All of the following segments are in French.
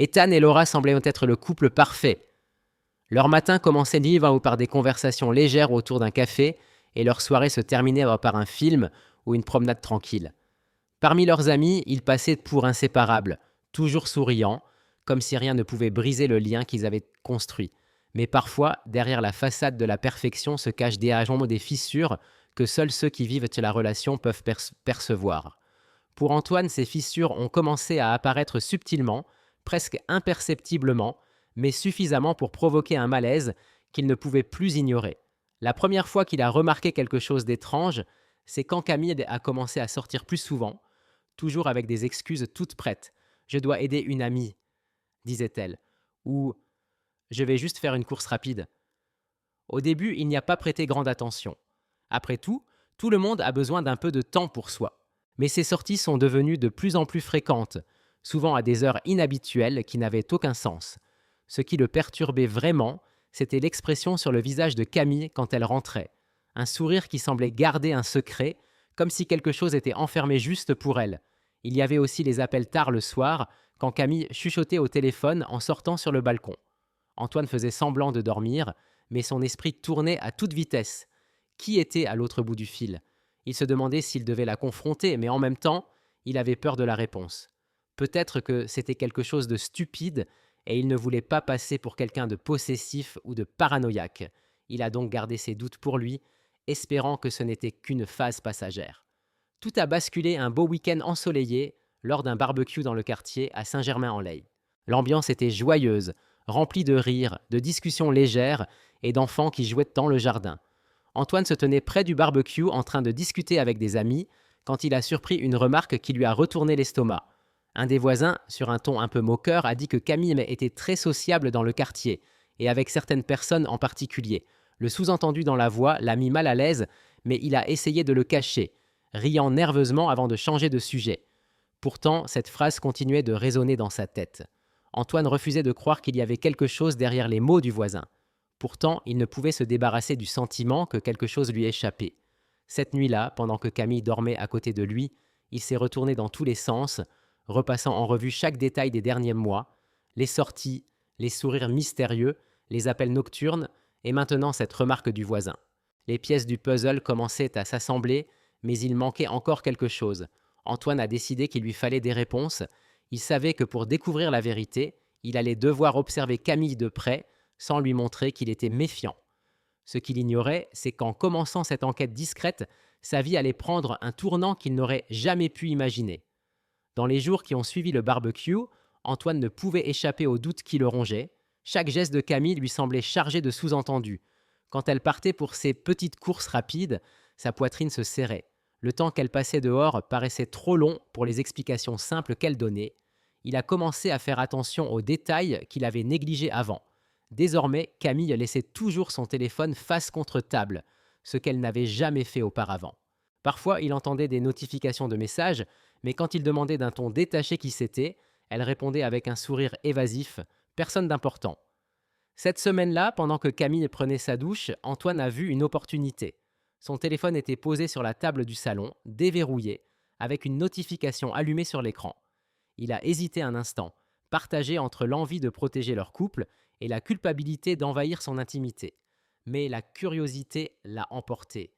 Ethan et Laura semblaient être le couple parfait. Leur matin commençait libre par des conversations légères autour d'un café et leur soirée se terminait par un film ou une promenade tranquille. Parmi leurs amis, ils passaient pour inséparables, toujours souriants, comme si rien ne pouvait briser le lien qu'ils avaient construit. Mais parfois, derrière la façade de la perfection se cachent des fissures que seuls ceux qui vivent la relation peuvent percevoir. Pour Antoine, ces fissures ont commencé à apparaître subtilement, presque imperceptiblement, mais suffisamment pour provoquer un malaise qu'il ne pouvait plus ignorer. La première fois qu'il a remarqué quelque chose d'étrange, c'est quand Camille a commencé à sortir plus souvent, toujours avec des excuses toutes prêtes. « Je dois aider une amie », disait-elle, ou « Je vais juste faire une course rapide ». Au début, il n'y a pas prêté grande attention. Après tout le monde a besoin d'un peu de temps pour soi. Mais ces sorties sont devenues de plus en plus fréquentes, souvent à des heures inhabituelles qui n'avaient aucun sens. Ce qui le perturbait vraiment, c'était l'expression sur le visage de Camille quand elle rentrait. Un sourire qui semblait garder un secret, comme si quelque chose était enfermé juste pour elle. Il y avait aussi les appels tard le soir, quand Camille chuchotait au téléphone en sortant sur le balcon. Antoine faisait semblant de dormir, mais son esprit tournait à toute vitesse. Qui était à l'autre bout du fil ? Il se demandait s'il devait la confronter, mais en même temps, il avait peur de la réponse. Peut-être que c'était quelque chose de stupide et il ne voulait pas passer pour quelqu'un de possessif ou de paranoïaque. Il a donc gardé ses doutes pour lui, espérant que ce n'était qu'une phase passagère. Tout a basculé un beau week-end ensoleillé lors d'un barbecue dans le quartier à Saint-Germain-en-Laye. L'ambiance était joyeuse, remplie de rires, de discussions légères et d'enfants qui jouaient dans le jardin. Antoine se tenait près du barbecue en train de discuter avec des amis quand il a surpris une remarque qui lui a retourné l'estomac. Un des voisins, sur un ton un peu moqueur, a dit que Camille était très sociable dans le quartier, et avec certaines personnes en particulier. Le sous-entendu dans la voix l'a mis mal à l'aise, mais il a essayé de le cacher, riant nerveusement avant de changer de sujet. Pourtant, cette phrase continuait de résonner dans sa tête. Antoine refusait de croire qu'il y avait quelque chose derrière les mots du voisin. Pourtant, il ne pouvait se débarrasser du sentiment que quelque chose lui échappait. Cette nuit-là, pendant que Camille dormait à côté de lui, il s'est retourné dans tous les sens, repassant en revue chaque détail des derniers mois, les sorties, les sourires mystérieux, les appels nocturnes, et maintenant cette remarque du voisin. Les pièces du puzzle commençaient à s'assembler, mais il manquait encore quelque chose. Antoine a décidé qu'il lui fallait des réponses. Il savait que pour découvrir la vérité, il allait devoir observer Camille de près, sans lui montrer qu'il était méfiant. Ce qu'il ignorait, c'est qu'en commençant cette enquête discrète, sa vie allait prendre un tournant qu'il n'aurait jamais pu imaginer. Dans les jours qui ont suivi le barbecue, Antoine ne pouvait échapper aux doutes qui le rongeaient. Chaque geste de Camille lui semblait chargé de sous-entendus. Quand elle partait pour ses petites courses rapides, sa poitrine se serrait. Le temps qu'elle passait dehors paraissait trop long pour les explications simples qu'elle donnait. Il a commencé à faire attention aux détails qu'il avait négligés avant. Désormais, Camille laissait toujours son téléphone face contre table, ce qu'elle n'avait jamais fait auparavant. Parfois, il entendait des notifications de messages, mais quand il demandait d'un ton détaché qui c'était, elle répondait avec un sourire évasif, personne d'important. Cette semaine-là, pendant que Camille prenait sa douche, Antoine a vu une opportunité. Son téléphone était posé sur la table du salon, déverrouillé, avec une notification allumée sur l'écran. Il a hésité un instant, partagé entre l'envie de protéger leur couple et la culpabilité d'envahir son intimité. Mais la curiosité l'a emporté.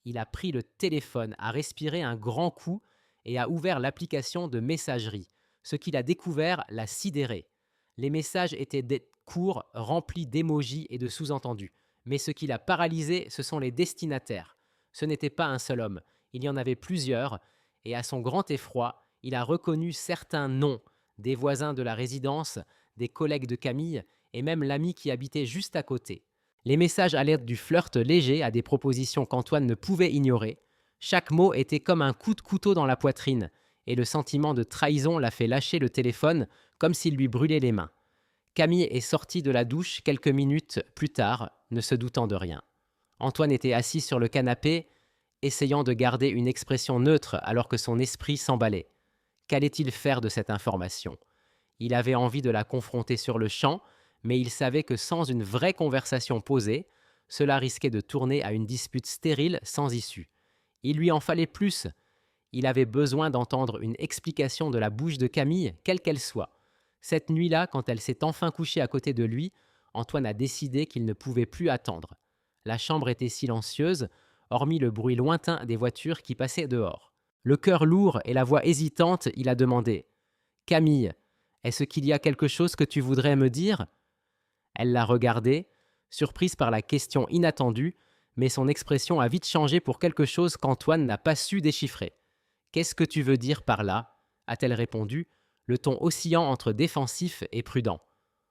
Il a pris le téléphone, a respiré un grand coup et a ouvert l'application de messagerie. Ce qu'il a découvert l'a sidéré. Les messages étaient courts, remplis d'émojis et de sous-entendus. Mais ce qui l'a paralysé, ce sont les destinataires. Ce n'était pas un seul homme, il y en avait plusieurs, et à son grand effroi, il a reconnu certains noms, des voisins de la résidence, des collègues de Camille, et même l'ami qui habitait juste à côté. Les messages allaient du flirt léger à des propositions qu'Antoine ne pouvait ignorer. Chaque mot était comme un coup de couteau dans la poitrine, et le sentiment de trahison l'a fait lâcher le téléphone comme s'il lui brûlait les mains. Camille est sortie de la douche quelques minutes plus tard, ne se doutant de rien. Antoine était assis sur le canapé, essayant de garder une expression neutre alors que son esprit s'emballait. Qu'allait-il faire de cette information ? Il avait envie de la confronter sur le champ, mais il savait que sans une vraie conversation posée, cela risquait de tourner à une dispute stérile sans issue. Il lui en fallait plus. Il avait besoin d'entendre une explication de la bouche de Camille, quelle qu'elle soit. Cette nuit-là, quand elle s'est enfin couchée à côté de lui, Antoine a décidé qu'il ne pouvait plus attendre. La chambre était silencieuse, hormis le bruit lointain des voitures qui passaient dehors. Le cœur lourd et la voix hésitante, il a demandé « Camille, est-ce qu'il y a quelque chose que tu voudrais me dire ?» Elle l'a regardé, surprise par la question inattendue, mais son expression a vite changé pour quelque chose qu'Antoine n'a pas su déchiffrer. « Qu'est-ce que tu veux dire par là ?» a-t-elle répondu, le ton oscillant entre défensif et prudent.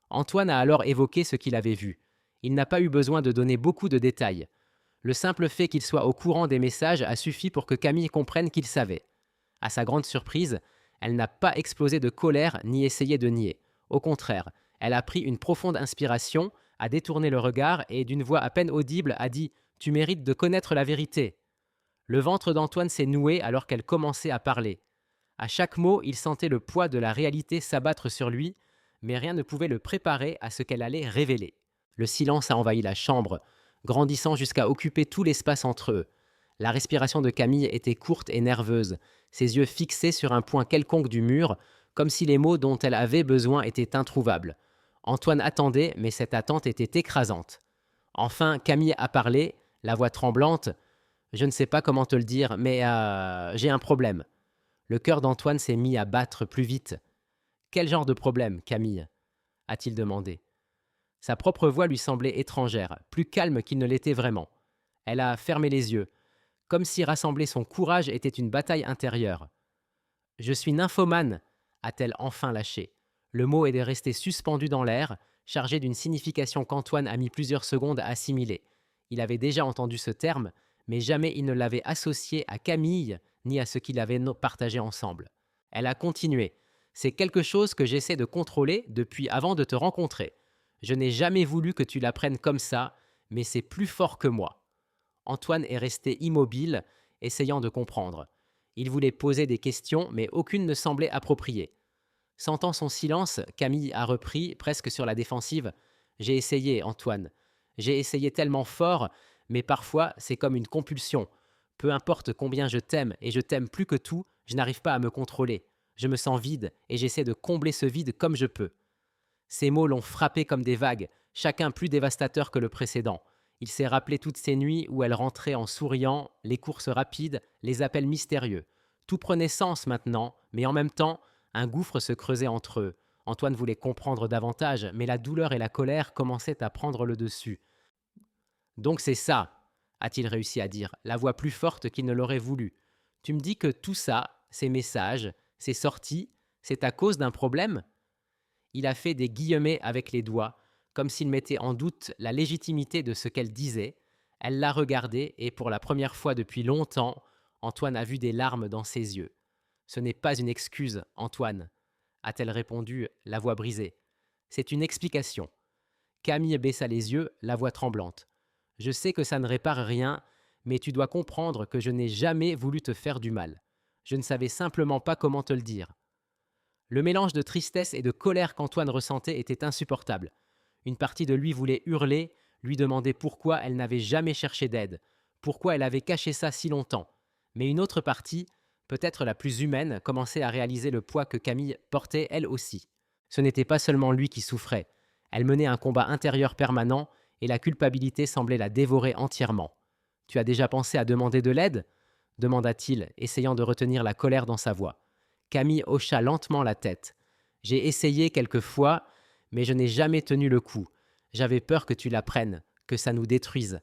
Antoine a alors évoqué ce qu'il avait vu. Il n'a pas eu besoin de donner beaucoup de détails. Le simple fait qu'il soit au courant des messages a suffi pour que Camille comprenne qu'il savait. À sa grande surprise, elle n'a pas explosé de colère ni essayé de nier. Au contraire, elle a pris une profonde inspiration, a détourné le regard et, d'une voix à peine audible, a dit « Tu mérites de connaître la vérité ». Le ventre d'Antoine s'est noué alors qu'elle commençait à parler. À chaque mot, il sentait le poids de la réalité s'abattre sur lui, mais rien ne pouvait le préparer à ce qu'elle allait révéler. Le silence a envahi la chambre, grandissant jusqu'à occuper tout l'espace entre eux. La respiration de Camille était courte et nerveuse, ses yeux fixés sur un point quelconque du mur, comme si les mots dont elle avait besoin étaient introuvables. Antoine attendait, mais cette attente était écrasante. Enfin, Camille a parlé, la voix tremblante. « Je ne sais pas comment te le dire, mais j'ai un problème. » Le cœur d'Antoine s'est mis à battre plus vite. « Quel genre de problème, Camille ?» a-t-il demandé. Sa propre voix lui semblait étrangère, plus calme qu'il ne l'était vraiment. Elle a fermé les yeux, comme si rassembler son courage était une bataille intérieure. « Je suis nymphomane » a-t-elle enfin lâché. Le mot est resté suspendu dans l'air, chargé d'une signification qu'Antoine a mis plusieurs secondes à assimiler. Il avait déjà entendu ce terme, mais jamais il ne l'avait associé à Camille ni à ce qu'ils avaient partagé ensemble. Elle a continué. « C'est quelque chose que j'essaie de contrôler depuis avant de te rencontrer. Je n'ai jamais voulu que tu l'apprennes comme ça, mais c'est plus fort que moi. » Antoine est resté immobile, essayant de comprendre. Il voulait poser des questions, mais aucune ne semblait appropriée. Sentant son silence, Camille a repris, presque sur la défensive. « J'ai essayé, Antoine. J'ai essayé tellement fort, mais parfois c'est comme une compulsion. Peu importe combien je t'aime, et je t'aime plus que tout, je n'arrive pas à me contrôler. Je me sens vide, et j'essaie de combler ce vide comme je peux. » Ces mots l'ont frappé comme des vagues, chacun plus dévastateur que le précédent. Il s'est rappelé toutes ces nuits où elle rentrait en souriant, les courses rapides, les appels mystérieux. Tout prenait sens maintenant, mais en même temps, un gouffre se creusait entre eux. Antoine voulait comprendre davantage, mais la douleur et la colère commençaient à prendre le dessus. « Donc c'est ça !» a-t-il réussi à dire, la voix plus forte qu'il ne l'aurait voulu. « Tu me dis que tout ça, ces messages, ces sorties, c'est à cause d'un problème ?» Il a fait des guillemets avec les doigts, comme s'il mettait en doute la légitimité de ce qu'elle disait. Elle l'a regardé et pour la première fois depuis longtemps, Antoine a vu des larmes dans ses yeux. « Ce n'est pas une excuse, Antoine, » a-t-elle répondu, la voix brisée. « C'est une explication. » Camille baissa les yeux, la voix tremblante. « Je sais que ça ne répare rien, mais tu dois comprendre que je n'ai jamais voulu te faire du mal. Je ne savais simplement pas comment te le dire. » Le mélange de tristesse et de colère qu'Antoine ressentait était insupportable. Une partie de lui voulait hurler, lui demander pourquoi elle n'avait jamais cherché d'aide, pourquoi elle avait caché ça si longtemps. Mais une autre partie, peut-être la plus humaine, commençait à réaliser le poids que Camille portait elle aussi. Ce n'était pas seulement lui qui souffrait. Elle menait un combat intérieur permanent et la culpabilité semblait la dévorer entièrement. « Tu as déjà pensé à demander de l'aide ?» demanda-t-il, essayant de retenir la colère dans sa voix. Camille hocha lentement la tête. « J'ai essayé quelquefois, mais je n'ai jamais tenu le coup. J'avais peur que tu l'apprennes, que ça nous détruise. »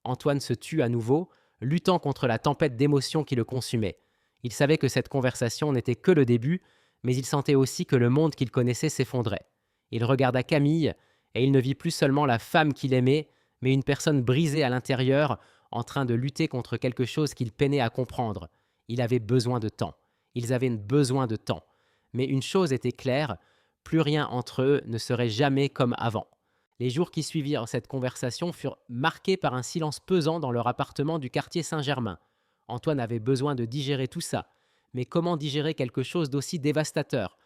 Antoine se tut à nouveau, luttant contre la tempête d'émotions qui le consumait. Il savait que cette conversation n'était que le début, mais il sentait aussi que le monde qu'il connaissait s'effondrait. Il regarda Camille, et il ne vit plus seulement la femme qu'il aimait, mais une personne brisée à l'intérieur, en train de lutter contre quelque chose qu'il peinait à comprendre. Il avait besoin de temps. Ils avaient besoin de temps. Mais une chose était claire, plus rien entre eux ne serait jamais comme avant. Les jours qui suivirent cette conversation furent marqués par un silence pesant dans leur appartement du quartier Saint-Germain. Antoine avait besoin de digérer tout ça. Mais comment digérer quelque chose d'aussi dévastateur ?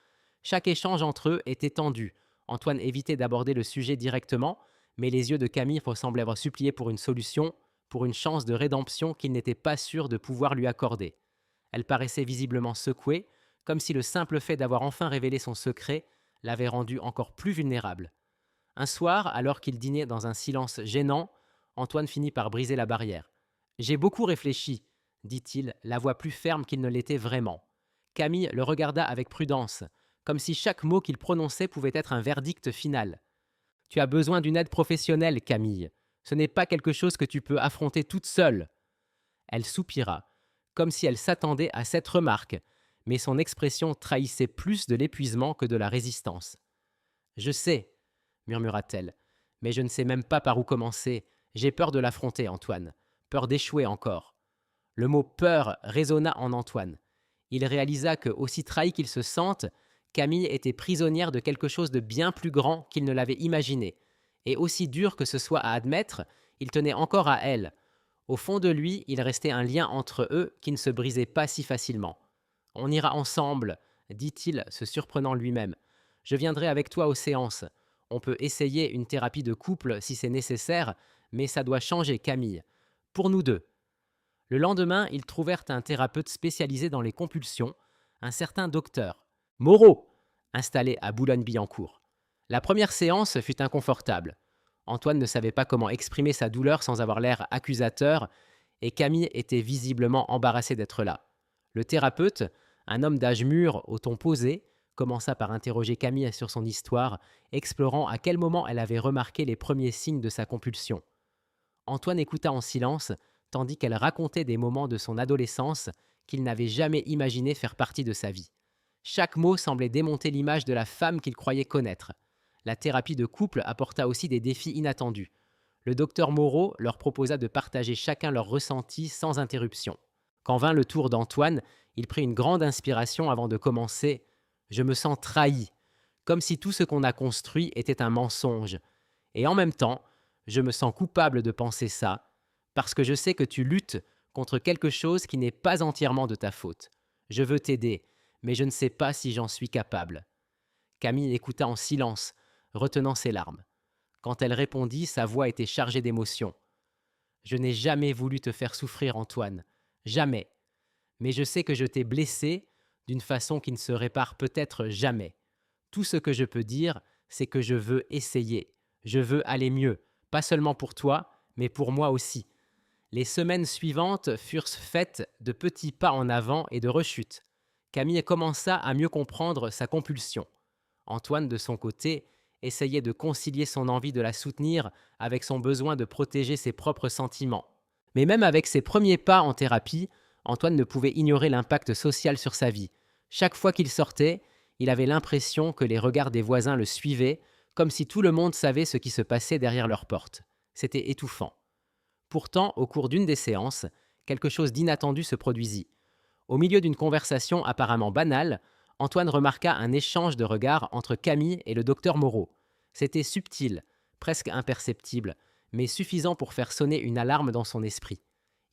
Chaque échange entre eux était tendu. Antoine évitait d'aborder le sujet directement, mais les yeux de Camille semblaient avoir supplié pour une solution, pour une chance de rédemption qu'il n'était pas sûr de pouvoir lui accorder. Elle paraissait visiblement secouée, comme si le simple fait d'avoir enfin révélé son secret l'avait rendu encore plus vulnérable. Un soir, alors qu'il dînait dans un silence gênant, Antoine finit par briser la barrière. « J'ai beaucoup réfléchi », dit-il, la voix plus ferme qu'il ne l'était vraiment. Camille le regarda avec prudence, comme si chaque mot qu'il prononçait pouvait être un verdict final. « Tu as besoin d'une aide professionnelle, Camille. Ce n'est pas quelque chose que tu peux affronter toute seule. » Elle soupira, comme si elle s'attendait à cette remarque, mais son expression trahissait plus de l'épuisement que de la résistance. « Je sais, » murmura-t-elle, « mais je ne sais même pas par où commencer. J'ai peur de l'affronter, Antoine. Peur d'échouer encore. » Le mot « peur » résonna en Antoine. Il réalisa que, aussi trahi qu'il se sente, Camille était prisonnière de quelque chose de bien plus grand qu'il ne l'avait imaginé. Et aussi dur que ce soit à admettre, il tenait encore à elle. Au fond de lui, il restait un lien entre eux qui ne se brisait pas si facilement. « On ira ensemble, » dit-il, se surprenant lui-même. « Je viendrai avec toi aux séances. On peut essayer une thérapie de couple si c'est nécessaire, mais ça doit changer, Camille. Pour nous deux. » Le lendemain, ils trouvèrent un thérapeute spécialisé dans les compulsions, un certain docteur Moreau, installé à Boulogne-Billancourt. La première séance fut inconfortable. Antoine ne savait pas comment exprimer sa douleur sans avoir l'air accusateur, et Camille était visiblement embarrassée d'être là. Le thérapeute, un homme d'âge mûr au ton posé, commença par interroger Camille sur son histoire, explorant à quel moment elle avait remarqué les premiers signes de sa compulsion. Antoine écouta en silence, tandis qu'elle racontait des moments de son adolescence qu'il n'avait jamais imaginé faire partie de sa vie. Chaque mot semblait démonter l'image de la femme qu'il croyait connaître. La thérapie de couple apporta aussi des défis inattendus. Le docteur Moreau leur proposa de partager chacun leurs ressentis sans interruption. Quand vint le tour d'Antoine, il prit une grande inspiration avant de commencer. « Je me sens trahi, comme si tout ce qu'on a construit était un mensonge. Et en même temps, je me sens coupable de penser ça, parce que je sais que tu luttes contre quelque chose qui n'est pas entièrement de ta faute. Je veux t'aider, mais je ne sais pas si j'en suis capable. » Camille écouta en silence, retenant ses larmes. Quand elle répondit, sa voix était chargée d'émotion. « Je n'ai jamais voulu te faire souffrir, Antoine. Jamais. Mais je sais que je t'ai blessé d'une façon qui ne se répare peut-être jamais. Tout ce que je peux dire, c'est que je veux essayer. Je veux aller mieux, pas seulement pour toi, mais pour moi aussi. » Les semaines suivantes furent faites de petits pas en avant et de rechutes. Camille commença à mieux comprendre sa compulsion. Antoine, de son côté, essayait de concilier son envie de la soutenir avec son besoin de protéger ses propres sentiments. Mais même avec ses premiers pas en thérapie, Antoine ne pouvait ignorer l'impact social sur sa vie. Chaque fois qu'il sortait, il avait l'impression que les regards des voisins le suivaient, comme si tout le monde savait ce qui se passait derrière leurs portes. C'était étouffant. Pourtant, au cours d'une des séances, quelque chose d'inattendu se produisit. Au milieu d'une conversation apparemment banale, Antoine remarqua un échange de regards entre Camille et le docteur Moreau. C'était subtil, presque imperceptible, mais suffisant pour faire sonner une alarme dans son esprit.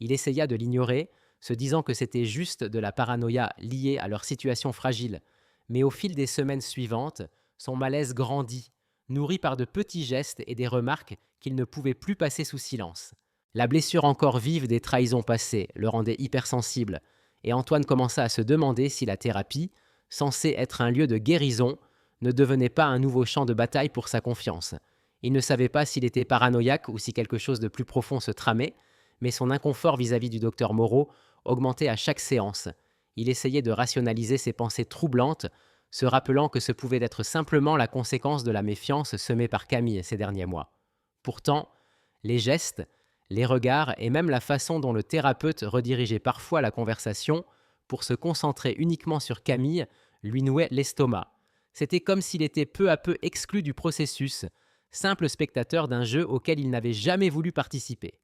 Il essaya de l'ignorer, se disant que c'était juste de la paranoïa liée à leur situation fragile. Mais au fil des semaines suivantes, son malaise grandit, nourri par de petits gestes et des remarques qu'il ne pouvait plus passer sous silence. La blessure encore vive des trahisons passées le rendait hypersensible, et Antoine commença à se demander si la thérapie, censée être un lieu de guérison, ne devenait pas un nouveau champ de bataille pour sa confiance. Il ne savait pas s'il était paranoïaque ou si quelque chose de plus profond se tramait, mais son inconfort vis-à-vis du docteur Moreau augmentait à chaque séance. Il essayait de rationaliser ses pensées troublantes, se rappelant que ce pouvait être simplement la conséquence de la méfiance semée par Camille ces derniers mois. Pourtant, les gestes, les regards et même la façon dont le thérapeute redirigeait parfois la conversation pour se concentrer uniquement sur Camille lui nouaient l'estomac. C'était comme s'il était peu à peu exclu du processus, simple spectateur d'un jeu auquel il n'avait jamais voulu participer.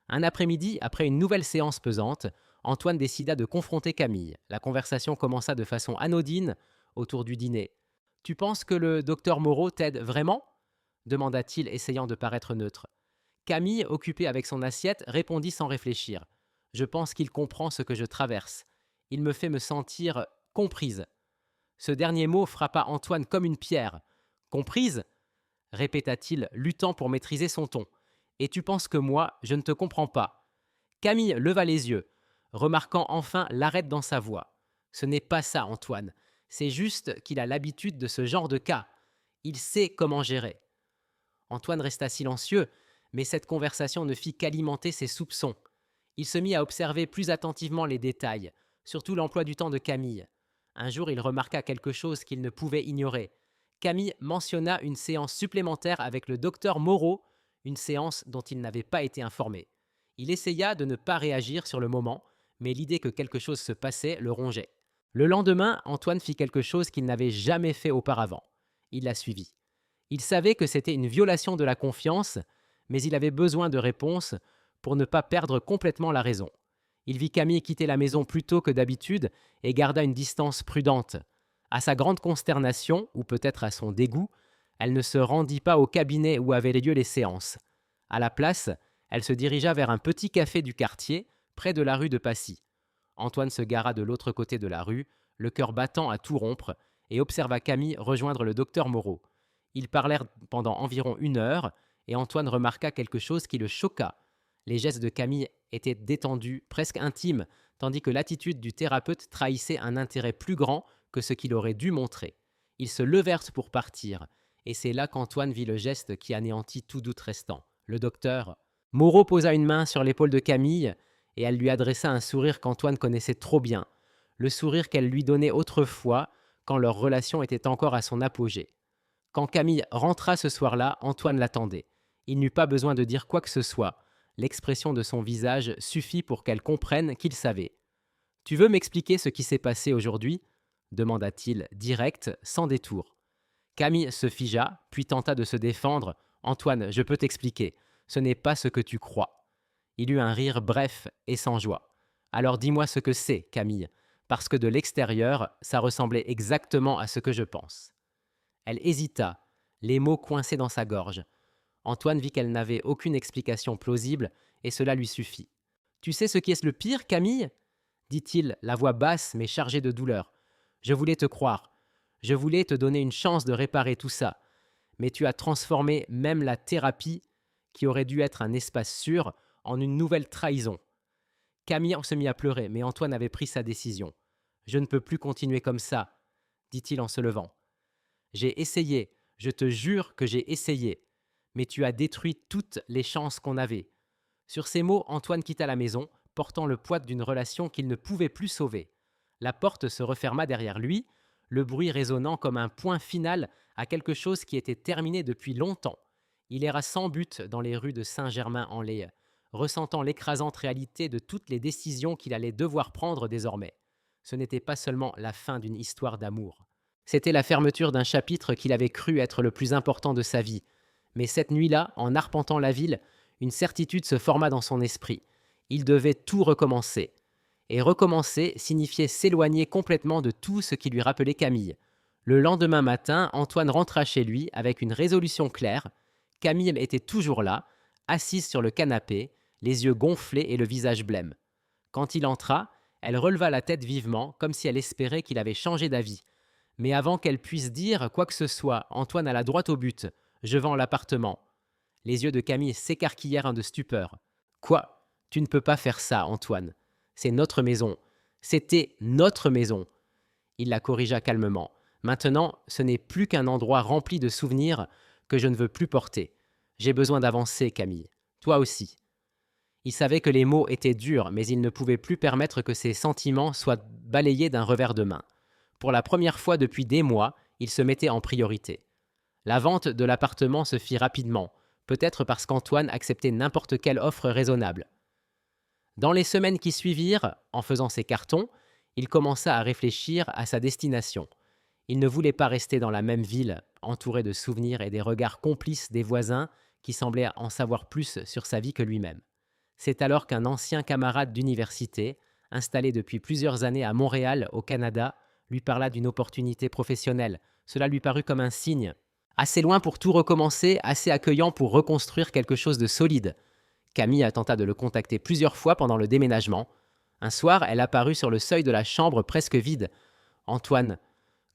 Un après-midi, après une nouvelle séance pesante, Antoine décida de confronter Camille. La conversation commença de façon anodine autour du dîner. « Tu penses que le docteur Moreau t'aide vraiment ?» demanda-t-il, essayant de paraître neutre. Camille, occupée avec son assiette, répondit sans réfléchir. « Je pense qu'il comprend ce que je traverse. Il me fait me sentir comprise. » Ce dernier mot frappa Antoine comme une pierre. « Comprise ?» répéta-t-il, luttant pour maîtriser son ton. « Et tu penses que moi, je ne te comprends pas ?» Camille leva les yeux, remarquant enfin l'arrêt dans sa voix. « Ce n'est pas ça, Antoine. C'est juste qu'il a l'habitude de ce genre de cas. Il sait comment gérer. » Antoine resta silencieux, mais cette conversation ne fit qu'alimenter ses soupçons. Il se mit à observer plus attentivement les détails, surtout l'emploi du temps de Camille. Un jour, il remarqua quelque chose qu'il ne pouvait ignorer. Camille mentionna une séance supplémentaire avec le docteur Moreau, une séance dont il n'avait pas été informé. Il essaya de ne pas réagir sur le moment, mais l'idée que quelque chose se passait le rongeait. Le lendemain, Antoine fit quelque chose qu'il n'avait jamais fait auparavant. Il la suivit. Il savait que c'était une violation de la confiance, mais il avait besoin de réponses pour ne pas perdre complètement la raison. Il vit Camille quitter la maison plus tôt que d'habitude et garda une distance prudente. À sa grande consternation, ou peut-être à son dégoût, elle ne se rendit pas au cabinet où avaient lieu les séances. À la place, elle se dirigea vers un petit café du quartier, près de la rue de Passy. Antoine se gara de l'autre côté de la rue, le cœur battant à tout rompre, et observa Camille rejoindre le docteur Moreau. Ils parlèrent pendant environ 1 heure, et Antoine remarqua quelque chose qui le choqua. Les gestes de Camille étaient détendus, presque intimes, tandis que l'attitude du thérapeute trahissait un intérêt plus grand que ce qu'il aurait dû montrer. Ils se levèrent pour partir, et c'est là qu'Antoine vit le geste qui anéantit tout doute restant. Le docteur Moreau posa une main sur l'épaule de Camille, et elle lui adressa un sourire qu'Antoine connaissait trop bien, le sourire qu'elle lui donnait autrefois, quand leur relation était encore à son apogée. Quand Camille rentra ce soir-là, Antoine l'attendait. Il n'eut pas besoin de dire quoi que ce soit. L'expression de son visage suffit pour qu'elle comprenne qu'il savait. « Tu veux m'expliquer ce qui s'est passé aujourd'hui ?» demanda-t-il, direct, sans détour. Camille se figea, puis tenta de se défendre. « Antoine, je peux t'expliquer. Ce n'est pas ce que tu crois. » Il eut un rire bref et sans joie. « Alors dis-moi ce que c'est, Camille, parce que de l'extérieur, ça ressemblait exactement à ce que je pense. » Elle hésita, les mots coincés dans sa gorge. Antoine vit qu'elle n'avait aucune explication plausible, et cela lui suffit. « Tu sais ce qui est le pire, Camille ?» dit-il, la voix basse mais chargée de douleur. « Je voulais te croire. Je voulais te donner une chance de réparer tout ça. Mais tu as transformé même la thérapie, qui aurait dû être un espace sûr, en une nouvelle trahison. » Camille se mit à pleurer, mais Antoine avait pris sa décision. « Je ne peux plus continuer comme ça, » dit-il en se levant. « J'ai essayé, je te jure que j'ai essayé. Mais tu as détruit toutes les chances qu'on avait. » Sur ces mots, Antoine quitta la maison, portant le poids d'une relation qu'il ne pouvait plus sauver. La porte se referma derrière lui, le bruit résonnant comme un point final à quelque chose qui était terminé depuis longtemps. Il erra sans but dans les rues de Saint-Germain-en-Laye, ressentant l'écrasante réalité de toutes les décisions qu'il allait devoir prendre désormais. Ce n'était pas seulement la fin d'une histoire d'amour. C'était la fermeture d'un chapitre qu'il avait cru être le plus important de sa vie. Mais cette nuit-là, en arpentant la ville, une certitude se forma dans son esprit. Il devait tout recommencer. Et recommencer signifiait s'éloigner complètement de tout ce qui lui rappelait Camille. Le lendemain matin, Antoine rentra chez lui avec une résolution claire. Camille était toujours là, assise sur le canapé, les yeux gonflés et le visage blême. Quand il entra, elle releva la tête vivement, comme si elle espérait qu'il avait changé d'avis. Mais avant qu'elle puisse dire quoi que ce soit, Antoine alla droit au but. « Je vends l'appartement. » Les yeux de Camille s'écarquillèrent de stupeur. « Quoi ? Tu ne peux pas faire ça, Antoine. C'est notre maison. C'était notre maison. » Il la corrigea calmement. « Maintenant, ce n'est plus qu'un endroit rempli de souvenirs que je ne veux plus porter. J'ai besoin d'avancer, Camille. Toi aussi. » Il savait que les mots étaient durs, mais il ne pouvait plus permettre que ses sentiments soient balayés d'un revers de main. Pour la première fois depuis des mois, il se mettait en priorité. La vente de l'appartement se fit rapidement, peut-être parce qu'Antoine acceptait n'importe quelle offre raisonnable. Dans les semaines qui suivirent, en faisant ses cartons, il commença à réfléchir à sa destination. Il ne voulait pas rester dans la même ville, entouré de souvenirs et des regards complices des voisins qui semblaient en savoir plus sur sa vie que lui-même. C'est alors qu'un ancien camarade d'université, installé depuis plusieurs années à Montréal, au Canada, lui parla d'une opportunité professionnelle. Cela lui parut comme un signe. Assez loin pour tout recommencer, assez accueillant pour reconstruire quelque chose de solide. Camille tenta de le contacter plusieurs fois pendant le déménagement. Un soir, elle apparut sur le seuil de la chambre presque vide. « Antoine, »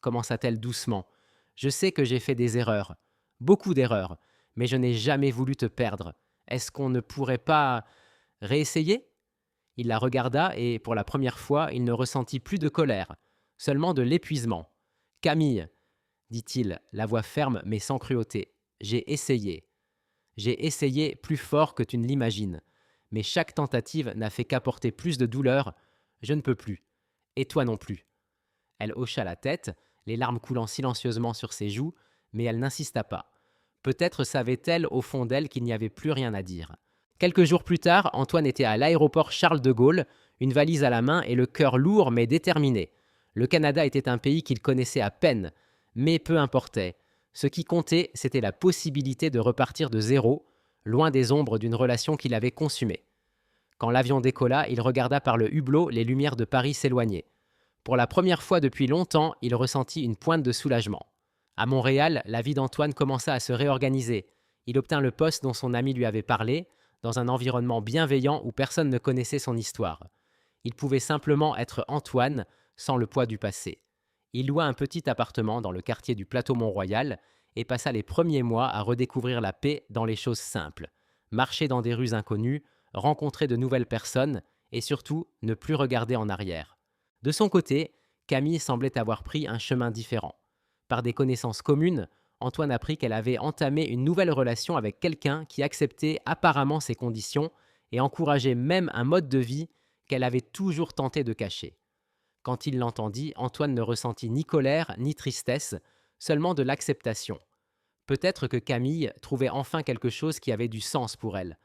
commença-t-elle doucement, « je sais que j'ai fait des erreurs, beaucoup d'erreurs, mais je n'ai jamais voulu te perdre. Est-ce qu'on ne pourrait pas réessayer ?» Il la regarda et, pour la première fois, il ne ressentit plus de colère, seulement de l'épuisement. Camille, dit-il, la voix ferme mais sans cruauté. J'ai essayé. J'ai essayé plus fort que tu ne l'imagines. Mais chaque tentative n'a fait qu'apporter plus de douleur. Je ne peux plus. Et toi non plus. Elle hocha la tête, les larmes coulant silencieusement sur ses joues, mais elle n'insista pas. Peut-être savait-elle au fond d'elle qu'il n'y avait plus rien à dire. Quelques jours plus tard, Antoine était à l'aéroport Charles de Gaulle, une valise à la main et le cœur lourd mais déterminé. Le Canada était un pays qu'il connaissait à peine, mais peu importait. Ce qui comptait, c'était la possibilité de repartir de zéro, loin des ombres d'une relation qu'il avait consumée. Quand l'avion décolla, il regarda par le hublot les lumières de Paris s'éloigner. Pour la première fois depuis longtemps, il ressentit une pointe de soulagement. À Montréal, la vie d'Antoine commença à se réorganiser. Il obtint le poste dont son ami lui avait parlé, dans un environnement bienveillant où personne ne connaissait son histoire. Il pouvait simplement être Antoine, sans le poids du passé. Il loua un petit appartement dans le quartier du Plateau Mont-Royal et passa les premiers mois à redécouvrir la paix dans les choses simples. Marcher dans des rues inconnues, rencontrer de nouvelles personnes et surtout ne plus regarder en arrière. De son côté, Camille semblait avoir pris un chemin différent. Par des connaissances communes, Antoine apprit qu'elle avait entamé une nouvelle relation avec quelqu'un qui acceptait apparemment ses conditions et encourageait même un mode de vie qu'elle avait toujours tenté de cacher. Quand il l'entendit, Antoine ne ressentit ni colère ni tristesse, seulement de l'acceptation. Peut-être que Camille trouvait enfin quelque chose qui avait du sens pour elle.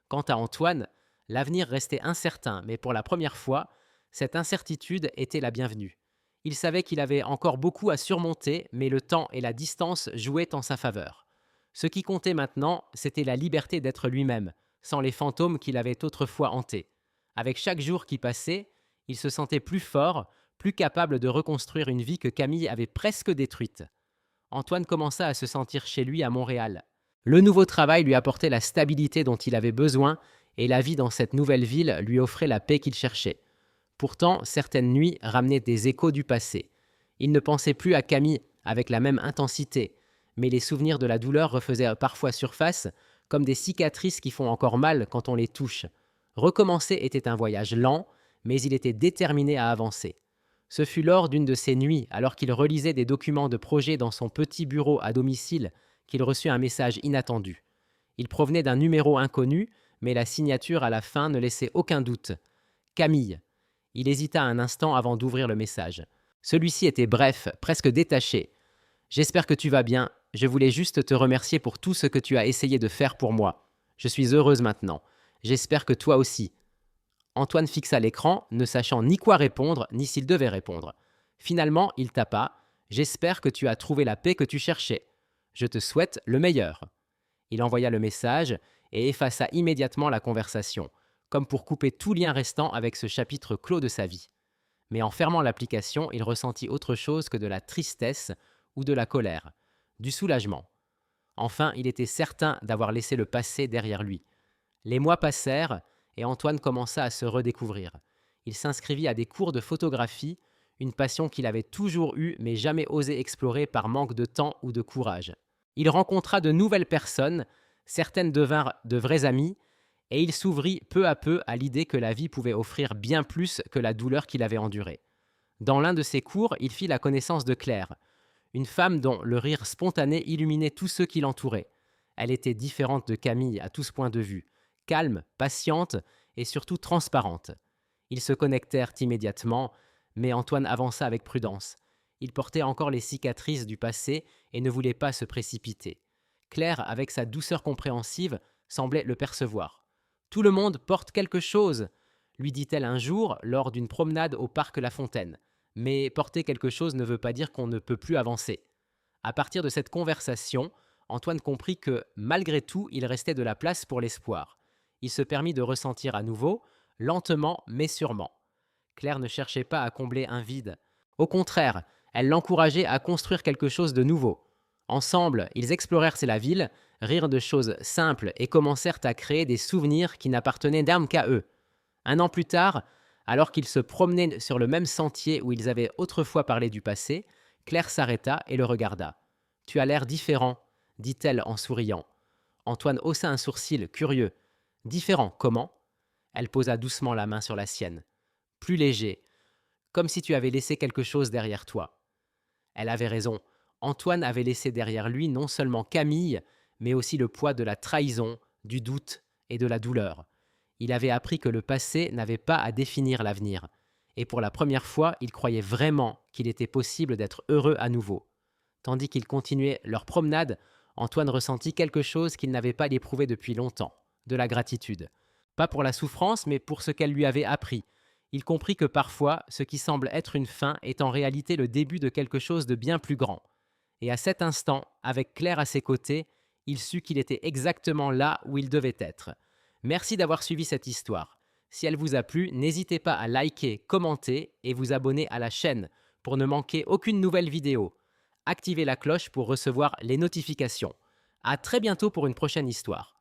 Quant à Antoine, l'avenir restait incertain, mais pour la première fois, cette incertitude était la bienvenue. Il savait qu'il avait encore beaucoup à surmonter, mais le temps et la distance jouaient en sa faveur. Ce qui comptait maintenant, c'était la liberté d'être lui-même, sans les fantômes qui l'avaient autrefois hanté. Avec chaque jour qui passait, il se sentait plus fort, plus capable de reconstruire une vie que Camille avait presque détruite. Antoine commença à se sentir chez lui à Montréal. Le nouveau travail lui apportait la stabilité dont il avait besoin et la vie dans cette nouvelle ville lui offrait la paix qu'il cherchait. Pourtant, certaines nuits ramenaient des échos du passé. Il ne pensait plus à Camille avec la même intensité, mais les souvenirs de la douleur refaisaient parfois surface, comme des cicatrices qui font encore mal quand on les touche. Recommencer était un voyage lent, mais il était déterminé à avancer. Ce fut lors d'une de ces nuits, alors qu'il relisait des documents de projet dans son petit bureau à domicile, qu'il reçut un message inattendu. Il provenait d'un numéro inconnu, mais la signature à la fin ne laissait aucun doute. Camille. Il hésita un instant avant d'ouvrir le message. Celui-ci était bref, presque détaché. « J'espère que tu vas bien. Je voulais juste te remercier pour tout ce que tu as essayé de faire pour moi. Je suis heureuse maintenant. J'espère que toi aussi. » Antoine fixa l'écran, ne sachant ni quoi répondre, ni s'il devait répondre. Finalement, il tapa « J'espère que tu as trouvé la paix que tu cherchais. Je te souhaite le meilleur. » Il envoya le message et effaça immédiatement la conversation, comme pour couper tout lien restant avec ce chapitre clos de sa vie. Mais en fermant l'application, il ressentit autre chose que de la tristesse ou de la colère, du soulagement. Enfin, il était certain d'avoir laissé le passé derrière lui. Les mois passèrent et Antoine commença à se redécouvrir. Il s'inscrivit à des cours de photographie, une passion qu'il avait toujours eue mais jamais osé explorer par manque de temps ou de courage. Il rencontra de nouvelles personnes, certaines devinrent de vrais amis, et il s'ouvrit peu à peu à l'idée que la vie pouvait offrir bien plus que la douleur qu'il avait endurée. Dans l'un de ses cours, il fit la connaissance de Claire, une femme dont le rire spontané illuminait tous ceux qui l'entouraient. Elle était différente de Camille à tout ce point de vue, calme, patiente et surtout transparente. Ils se connectèrent immédiatement, mais Antoine avança avec prudence. Il portait encore les cicatrices du passé et ne voulait pas se précipiter. Claire, avec sa douceur compréhensive, semblait le percevoir. « Tout le monde porte quelque chose », lui dit-elle un jour lors d'une promenade au parc La Fontaine. Mais porter quelque chose ne veut pas dire qu'on ne peut plus avancer. À partir de cette conversation, Antoine comprit que, malgré tout, il restait de la place pour l'espoir. Il se permit de ressentir à nouveau, lentement mais sûrement. Claire ne cherchait pas à combler un vide. Au contraire, elle l'encourageait à construire quelque chose de nouveau. Ensemble, ils explorèrent la ville, rirent de choses simples et commencèrent à créer des souvenirs qui n'appartenaient d'âme qu'à eux. Un an plus tard, alors qu'ils se promenaient sur le même sentier où ils avaient autrefois parlé du passé, Claire s'arrêta et le regarda. « Tu as l'air différent », dit-elle en souriant. Antoine haussa un sourcil, curieux. « Différent, comment ?» Elle posa doucement la main sur la sienne. « Plus léger, comme si tu avais laissé quelque chose derrière toi. » Elle avait raison. Antoine avait laissé derrière lui non seulement Camille, mais aussi le poids de la trahison, du doute et de la douleur. Il avait appris que le passé n'avait pas à définir l'avenir. Et pour la première fois, il croyait vraiment qu'il était possible d'être heureux à nouveau. Tandis qu'ils continuaient leur promenade, Antoine ressentit quelque chose qu'il n'avait pas éprouvé depuis longtemps, de la gratitude. Pas pour la souffrance, mais pour ce qu'elle lui avait appris. Il comprit que parfois, ce qui semble être une fin est en réalité le début de quelque chose de bien plus grand. Et à cet instant, avec Claire à ses côtés, il sut qu'il était exactement là où il devait être. Merci d'avoir suivi cette histoire. Si elle vous a plu, n'hésitez pas à liker, commenter et vous abonner à la chaîne pour ne manquer aucune nouvelle vidéo. Activez la cloche pour recevoir les notifications. À très bientôt pour une prochaine histoire.